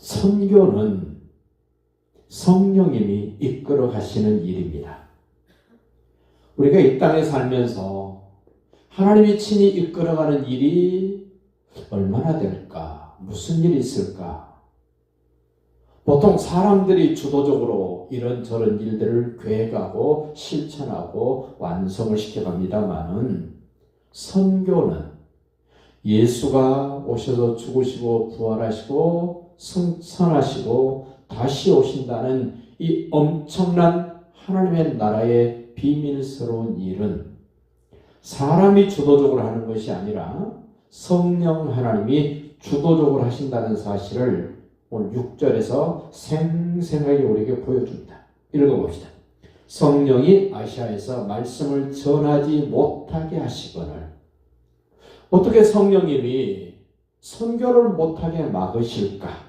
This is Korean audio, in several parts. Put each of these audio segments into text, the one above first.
선교는 성령님이 이끌어 가시는 일입니다. 우리가 이 땅에 살면서 하나님이 친히 이끌어가는 일이 얼마나 될까? 무슨 일이 있을까? 보통 사람들이 주도적으로 이런저런 일들을 계획하고 실천하고 완성을 시켜갑니다만은 선교는 예수가 오셔서 죽으시고 부활하시고 승천하시고 다시 오신다는 이 엄청난 하나님의 나라의 비밀스러운 일은 사람이 주도적으로 하는 것이 아니라 성령 하나님이 주도적으로 하신다는 사실을 오늘 6절에서 생생하게 우리에게 보여줍니다. 읽어봅시다. 성령이 아시아에서 말씀을 전하지 못하게 하시거늘. 어떻게 성령님이 선교를 못하게 막으실까?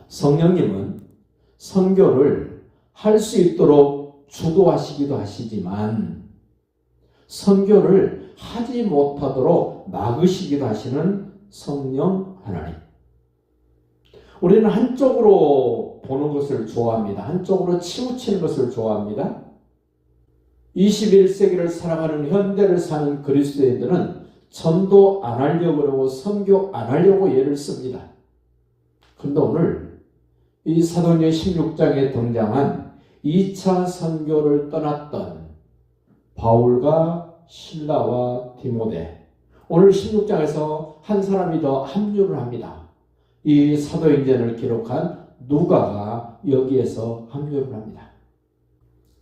성령님은 선교를 할 수 있도록 주도하시기도 하시지만 선교를 하지 못하도록 막으시기도 하시는 성령 하나님. 우리는 한쪽으로 보는 것을 좋아합니다. 한쪽으로 치우치는 것을 좋아합니다. 21세기를 살아가는 현대를 사는 그리스도인들은 전도 안 하려고 그러고 선교 안 하려고 애를 씁니다. 그런데 오늘 이 사도행전 16장에 등장한 2차 선교를 떠났던 바울과 실라와 디모데, 오늘 16장에서 한 사람이 더 합류를 합니다. 이 사도행전을 기록한 누가가 여기에서 합류를 합니다.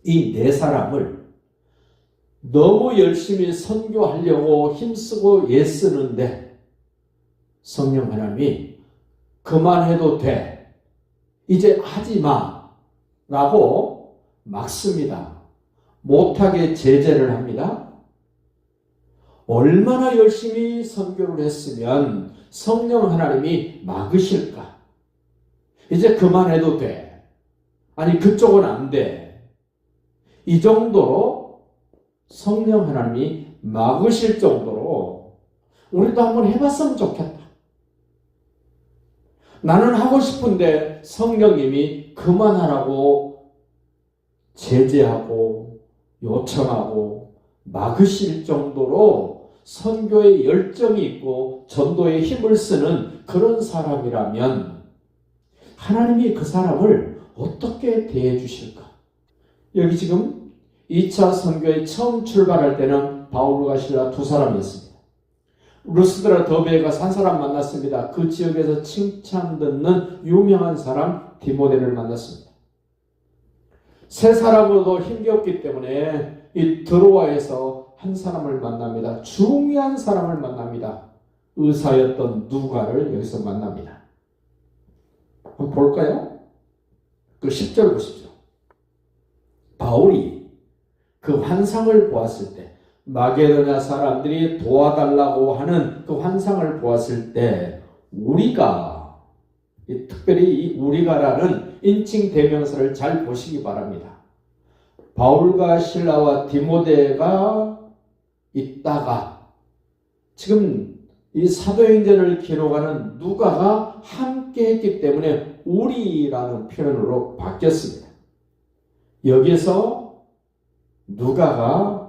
이 네 사람을 너무 열심히 선교하려고 힘쓰고 애쓰는데 성령 하나님이 그만해도 돼, 이제 하지 마 라고 막습니다. 못하게 제재를 합니다. 얼마나 열심히 선교를 했으면 성령 하나님이 막으실까? 이제 그만해도 돼, 아니 그쪽은 안 돼, 이 정도로 성령 하나님이 막으실 정도로 우리도 한번 해봤으면 좋겠다. 나는 하고 싶은데 성령님이 그만하라고 제재하고 요청하고 막으실 정도로 선교에 열정이 있고 전도에 힘을 쓰는 그런 사람이라면 하나님이 그 사람을 어떻게 대해 주실까? 여기 지금 2차 선교에 처음 출발할 때는 바울과 실라 두 사람이었습니다. 루스드라 더베에 가서 한 사람 만났습니다. 그 지역에서 칭찬 듣는 유명한 사람 디모데를 만났습니다. 세 사람으로도 힘겹기 때문에 이 드로아에서 한 사람을 만납니다. 중요한 사람을 만납니다. 의사였던 누가를 여기서 만납니다. 한번 볼까요? 그 10절 보십시오. 바울이 그 환상을 보았을 때, 마게도냐 사람들이 도와달라고 하는 그 환상을 보았을 때 우리가, 특별히 이 우리가라는 인칭 대명사를 잘 보시기 바랍니다. 바울과 실라와 디모데가 있다가 지금 이 사도행전을 기록하는 누가가 함께 했기 때문에 우리라는 표현으로 바뀌었습니다. 여기에서 누가가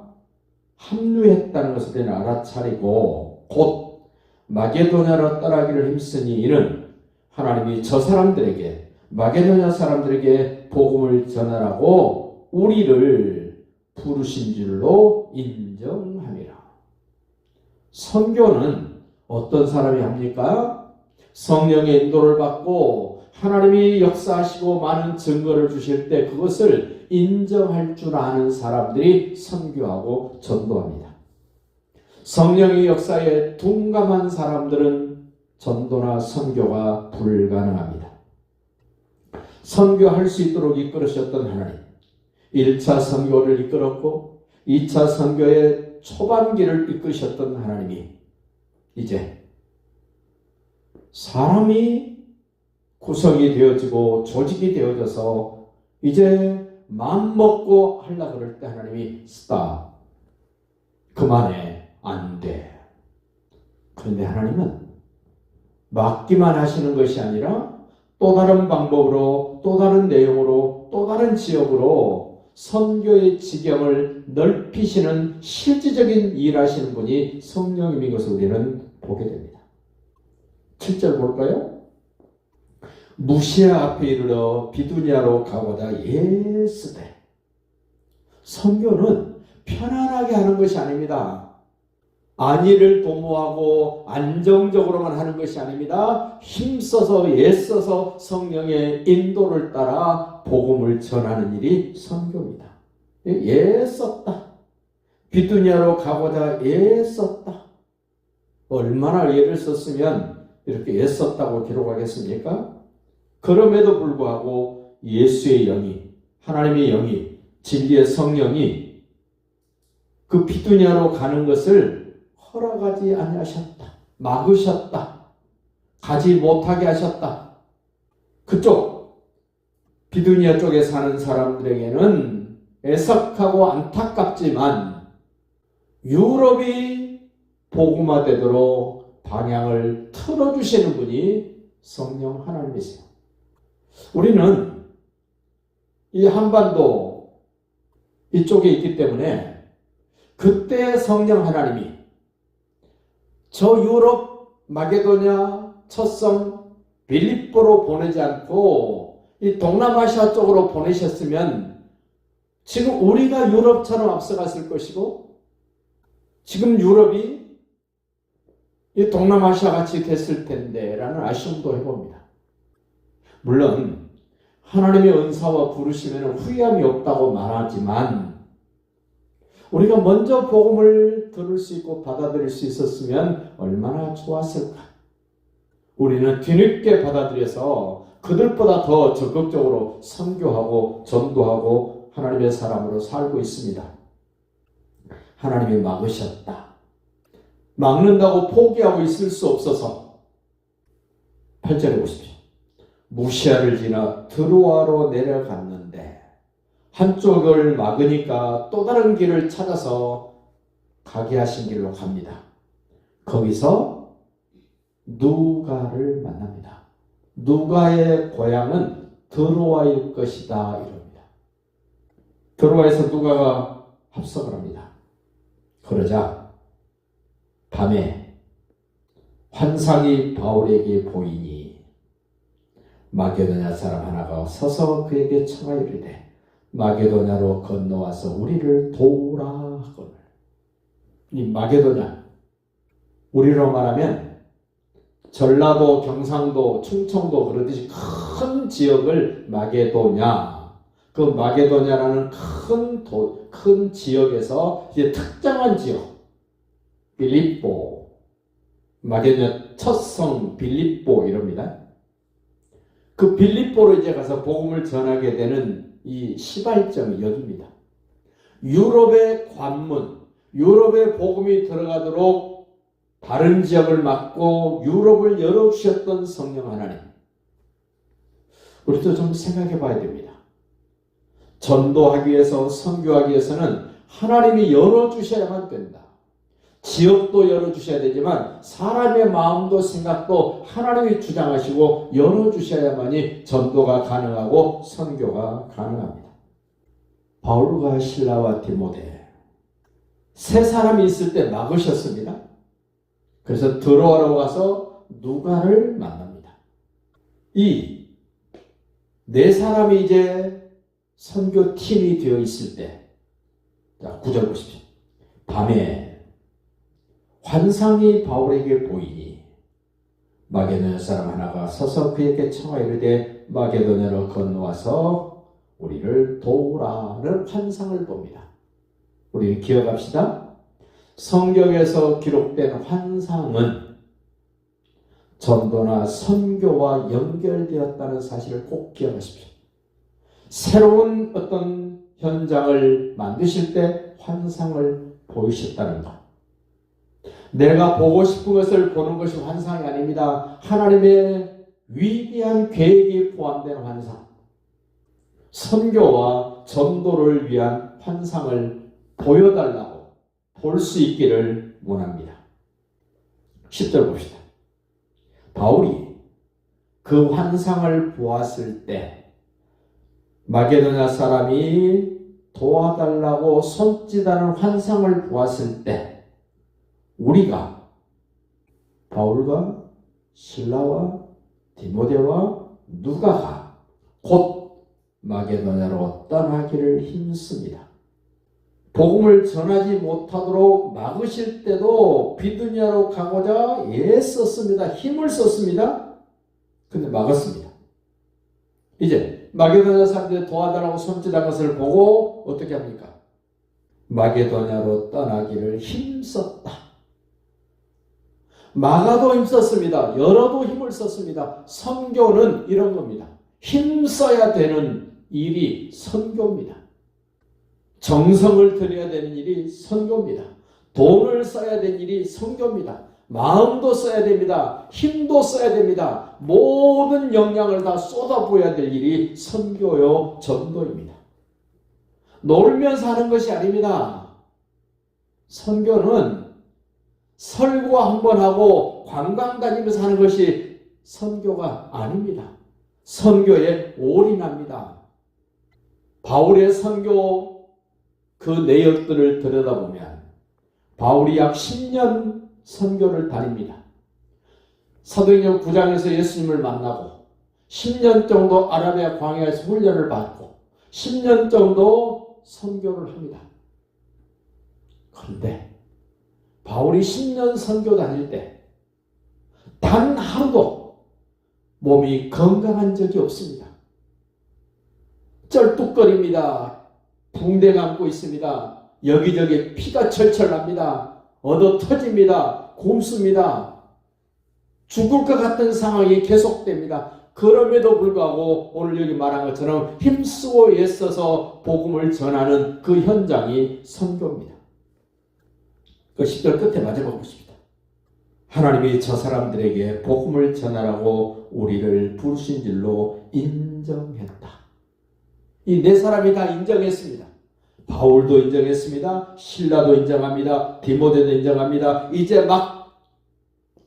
합류했다는 것을 우리는 알아차리고 곧 마게도냐로 떠나기를 힘쓰니 이는 하나님이 저 사람들에게, 마게도냐 사람들에게 복음을 전하라고 우리를 부르신 줄로 인정함이라. 선교는 어떤 사람이 합니까? 성령의 인도를 받고 하나님이 역사하시고 많은 증거를 주실 때 그것을 인정할 줄 아는 사람들이 선교하고 전도합니다. 성령의 역사에 둔감한 사람들은 전도나 선교가 불가능합니다. 선교할 수 있도록 이끌으셨던 하나님, 1차 선교를 이끌었고 2차 선교의 초반기를 이끄셨던 하나님이 이제 사람이 구성이 되어지고 조직이 되어져서 이제 마음먹고 하려고 그럴 때 하나님이 스탑, 그만해, 안 돼. 그런데 하나님은 맡기만 하시는 것이 아니라 또 다른 방법으로, 또 다른 내용으로, 또 다른 지역으로 선교의 지경을 넓히시는 실질적인 일하시는 분이 성령님인 것을 우리는 보게 됩니다. 7절 볼까요? 무시아 앞에 이르러 비두니아로 가고자 예스되. 선교는 편안하게 하는 것이 아닙니다. 안위를 도모하고 안정적으로만 하는 것이 아닙니다. 힘써서 애써서 성령의 인도를 따라 복음을 전하는 일이 선교입니다. 애썼다. 비두니아로 가고자 애썼다. 얼마나 애를 썼으면 이렇게 애썼다고 기록하겠습니까? 그럼에도 불구하고 예수의 영이, 하나님의 영이, 진리의 성령이 그 비두니아로 가는 것을 허락하지 아니하셨다. 막으셨다. 가지 못하게 하셨다. 그쪽 비두니아 쪽에 사는 사람들에게는 애석하고 안타깝지만 유럽이 복음화되도록 방향을 틀어주시는 분이 성령 하나님이세요. 우리는 이 한반도 이쪽에 있기 때문에 그때 성령 하나님이 저 유럽 마게도냐 첫성 빌립보로 보내지 않고 이 동남아시아 쪽으로 보내셨으면 지금 우리가 유럽처럼 앞서갔을 것이고 지금 유럽이 이 동남아시아 같이 됐을 텐데 라는 아쉬움도 해봅니다. 물론 하나님의 은사와 부르심에는 후회함이 없다고 말하지만 우리가 먼저 복음을 들을 수 있고 받아들일 수 있었으면 얼마나 좋았을까. 우리는 뒤늦게 받아들여서 그들보다 더 적극적으로 선교하고 전도하고 하나님의 사람으로 살고 있습니다. 하나님이 막으셨다. 막는다고 포기하고 있을 수 없어서 8절에 보십시오. 무시아를 지나 드로아로 내려갔는데 한쪽을 막으니까 또 다른 길을 찾아서 가게 하신 길로 갑니다. 거기서 누가를 만납니다. 누가의 고향은 드로아일 것이다 이럽니다. 드로아에서 누가가 합석을 합니다. 그러자 밤에 환상이 바울에게 보이니 마게도냐 사람 하나가 서서 그에게 청하 이르되 마게도냐로 건너와서 우리를 도우라 하거늘. 이 마게도냐, 우리로 말하면 전라도, 경상도, 충청도 그러듯이 큰 지역을 마게도냐, 그 마게도냐라는 큰 지역에서 이제 특정한 지역, 빌립보, 마게도냐 첫성 빌립보 이럽니다. 그 빌립보로 이제 가서 복음을 전하게 되는 이 시발점이 여기입니다. 유럽의 관문, 유럽의 복음이 들어가도록 다른 지역을 막고 유럽을 열어주셨던 성령 하나님. 우리도 좀 생각해 봐야 됩니다. 전도하기 위해서, 선교하기 위해서는 하나님이 열어주셔야만 된다. 지역도 열어주셔야 되지만 사람의 마음도 생각도 하나님이 주장하시고 열어주셔야만이 전도가 가능하고 선교가 가능합니다. 바울과 실라와 디모데 세 사람이 있을 때 막으셨습니다. 그래서 드로아로 가서 누가를 만납니다. 이 네 사람이 이제 선교팀이 되어 있을 때, 자 9절 보십시오. 밤에 환상이 바울에게 보이니 마게도냐 사람 하나가 서서 그에게 청하 이르되 마게도냐로 건너와서 우리를 도우라는 환상을 봅니다. 우리 기억합시다. 성경에서 기록된 환상은 전도나 선교와 연결되었다는 사실을 꼭 기억하십시오. 새로운 어떤 현장을 만드실 때 환상을 보이셨다는 것. 내가 보고 싶은 것을 보는 것이 환상이 아닙니다. 하나님의 위대한 계획이 포함된 환상. 선교와 전도를 위한 환상을 보여달라고 볼 수 있기를 원합니다. 10절 봅시다. 바울이 그 환상을 보았을 때 마게도냐 사람이 도와달라고 손짓하는 환상을 보았을 때 우리가 바울과 실라와 디모데와 누가가 곧 마게도냐로 떠나기를 힘씁니다. 복음을 전하지 못하도록 막으실 때도 비두니아로 가고자 애썼습니다. 힘을 썼습니다. 근데 막았습니다. 이제 마게도냐 사람들이 도와달라고 손짓한 것을 보고 어떻게 합니까? 마게도냐로 떠나기를 힘썼다. 막아도 힘썼습니다. 열어도 힘을 썼습니다. 선교는 이런 겁니다. 힘써야 되는 일이 선교입니다. 정성을 들여야 되는 일이 선교입니다. 돈을 써야 되는 일이 선교입니다. 마음도 써야 됩니다. 힘도 써야 됩니다. 모든 역량을 다 쏟아부어야 될 일이 선교요 전도입니다. 놀면서 하는 것이 아닙니다. 선교는 설교 한번 하고 관광 다니면서 하는 것이 선교가 아닙니다. 선교에 올인합니다. 바울의 선교 그 내역들을 들여다보면 바울이 약 10년 선교를 다닙니다. 사도행전 9장에서 예수님을 만나고 10년 정도 아라비아 광야에서 훈련을 받고 10년 정도 선교를 합니다. 그런데 바울이 10년 선교 다닐 때 단 하루도 몸이 건강한 적이 없습니다. 쩔뚝거립니다. 붕대 감고 있습니다. 여기저기 피가 철철 납니다. 얻어 터집니다. 굼습니다. 죽을 것 같은 상황이 계속됩니다. 그럼에도 불구하고 오늘 여기 말한 것처럼 힘쓰고 애써서 복음을 전하는 그 현장이 선교입니다. 그 10절 끝에 마지막 보십니다. 하나님이 저 사람들에게 복음을 전하라고 우리를 부르신 줄로 인정했다. 이 네 사람이 다 인정했습니다. 바울도 인정했습니다. 실라도 인정합니다. 디모데도 인정합니다. 이제 막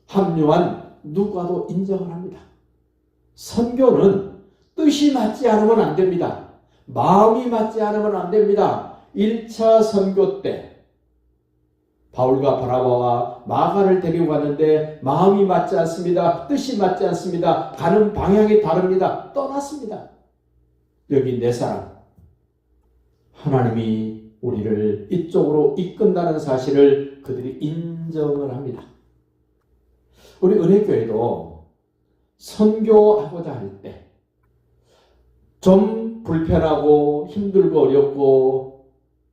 합류한 누가도 인정을 합니다. 선교는 뜻이 맞지 않으면 안 됩니다. 마음이 맞지 않으면 안 됩니다. 1차 선교 때 바울과 바나바와 마가를 데리고 갔는데 마음이 맞지 않습니다. 뜻이 맞지 않습니다. 가는 방향이 다릅니다. 떠났습니다. 여기 네 사람. 하나님이 우리를 이쪽으로 이끈다는 사실을 그들이 인정을 합니다. 우리 은혜교회도 선교하고자 할 때 좀 불편하고 힘들고 어렵고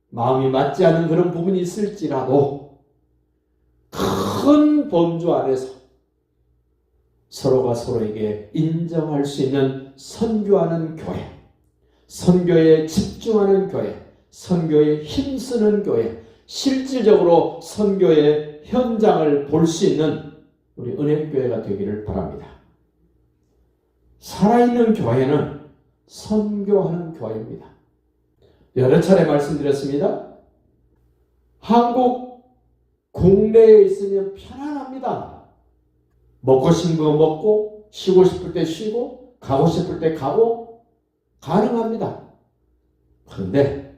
마음이 맞지 않는 그런 부분이 있을지라도 큰 범주 안에서 서로가 서로에게 인정할 수 있는 선교하는 교회, 선교에 집중하는 교회, 선교에 힘쓰는 교회, 실질적으로 선교의 현장을 볼 수 있는 우리 은혜교회가 되기를 바랍니다. 살아있는 교회는 선교하는 교회입니다. 여러 차례 말씀드렸습니다. 한국 국내에 있으면 편안합니다. 먹고 싶은 거 먹고 쉬고 싶을 때 쉬고 가고 싶을 때 가고 가능합니다. 그런데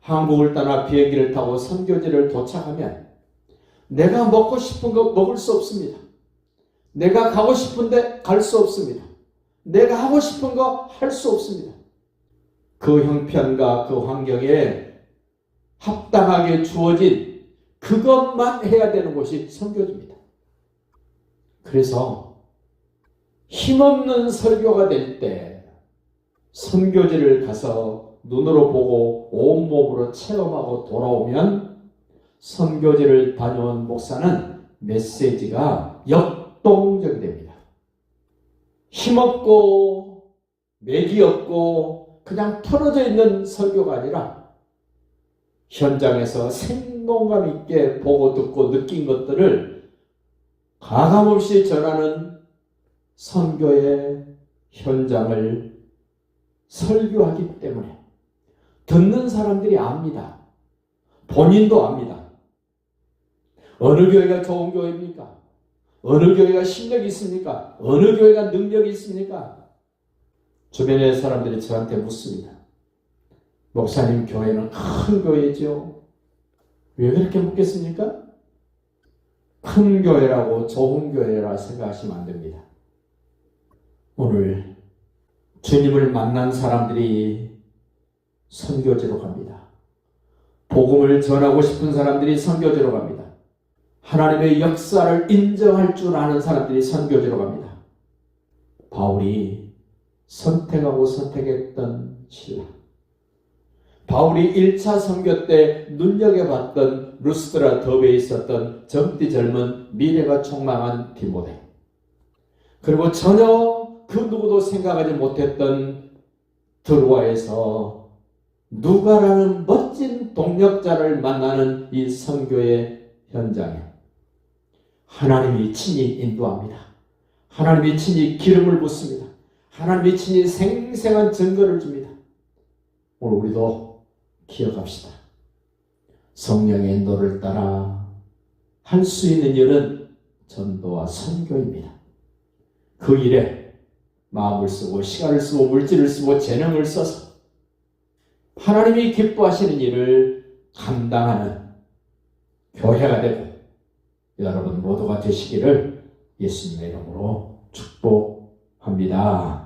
한국을 떠나 비행기를 타고 선교지를 도착하면 내가 먹고 싶은 거 먹을 수 없습니다. 내가 가고 싶은데 갈 수 없습니다. 내가 하고 싶은 거 할 수 없습니다. 그 형편과 그 환경에 합당하게 주어진 그것만 해야 되는 곳이 선교지입니다. 그래서 힘없는 설교가 될 때 선교지를 가서 눈으로 보고 온몸으로 체험하고 돌아오면 선교지를 다녀온 목사는 메시지가 역동적이 됩니다. 힘없고 맥이 없고 그냥 털어져 있는 설교가 아니라 현장에서 생동감 있게 보고 듣고 느낀 것들을 가감없이 전하는 선교의 현장을 설교하기 때문에 듣는 사람들이 압니다. 본인도 압니다. 어느 교회가 좋은 교회입니까? 어느 교회가 실력이 있습니까? 어느 교회가 능력이 있습니까? 주변의 사람들이 저한테 묻습니다. 목사님, 교회는 큰 교회죠. 왜 그렇게 묻겠습니까? 큰 교회라고 좋은 교회라 생각하시면 안 됩니다. 오늘 주님을 만난 사람들이 선교지로 갑니다. 복음을 전하고 싶은 사람들이 선교지로 갑니다. 하나님의 역사를 인정할 줄 아는 사람들이 선교지로 갑니다. 바울이 선택하고 선택했던 신라, 바울이 1차 선교 때 눈여겨봤던 루스드라 더베에 있었던 젊디 젊은 미래가 촉망한 디모데, 그리고 전혀 그 누구도 생각하지 못했던 드로아에서 누가라는 멋진 동력자를 만나는 이 선교의 현장에 하나님이 친히 인도합니다. 하나님이 친히 기름을 붓습니다. 하나님이 친히 생생한 증거를 줍니다. 오늘 우리도 기억합시다. 성령의 인도를 따라 할 수 있는 일은 전도와 선교입니다. 그 일에 마음을 쓰고 시간을 쓰고 물질을 쓰고 재능을 써서 하나님이 기뻐하시는 일을 감당하는 교회가 되고 여러분 모두가 되시기를 예수님의 이름으로 축복합니다.